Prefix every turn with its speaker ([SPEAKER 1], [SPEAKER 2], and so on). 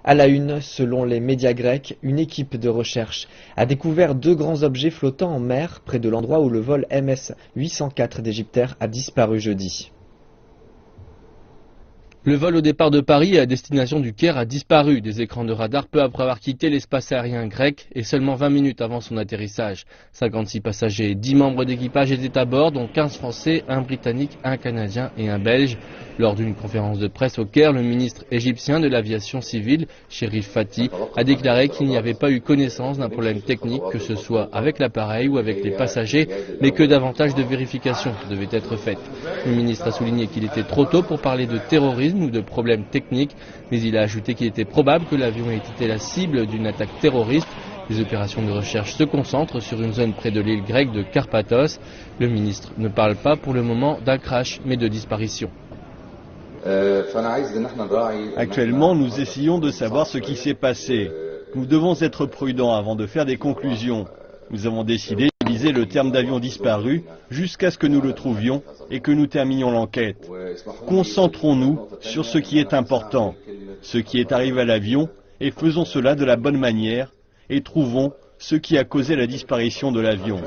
[SPEAKER 1] À la une, selon les médias grecs, une équipe de recherche a découvert 2 grands objets flottants en mer près de l'endroit où le vol MS-804 d'Égyptair a disparu jeudi.
[SPEAKER 2] Le vol au départ de Paris et à destination du Caire a disparu des écrans de radar peu après avoir quitté l'espace aérien grec et seulement 20 minutes avant son atterrissage. 56 passagers et 10 membres d'équipage étaient à bord, dont 15 Français, un Britannique, un Canadien et un Belge. Lors d'une conférence de presse au Caire, le ministre égyptien de l'aviation civile, Cherif Fathi, a déclaré qu'il n'y avait pas eu connaissance d'un problème technique, que ce soit avec l'appareil ou avec les passagers, mais que davantage de vérifications devaient être faites. Le ministre a souligné qu'il était trop tôt pour parler de terrorisme ou de problèmes techniques, mais il a ajouté qu'il était probable que l'avion ait été la cible d'une attaque terroriste. Les opérations de recherche se concentrent sur une zone près de l'île grecque de Karpathos. Le ministre ne parle pas pour le moment d'un crash, mais de disparition.
[SPEAKER 3] Actuellement, nous essayons de savoir ce qui s'est passé. Nous devons être prudents avant de faire des conclusions. Nous avons décidé d'utiliser le terme d'avion disparu jusqu'à ce que nous le trouvions et que nous terminions l'enquête. Concentrons-nous sur ce qui est important, ce qui est arrivé à l'avion, et faisons cela de la bonne manière et trouvons ce qui a causé la disparition de l'avion.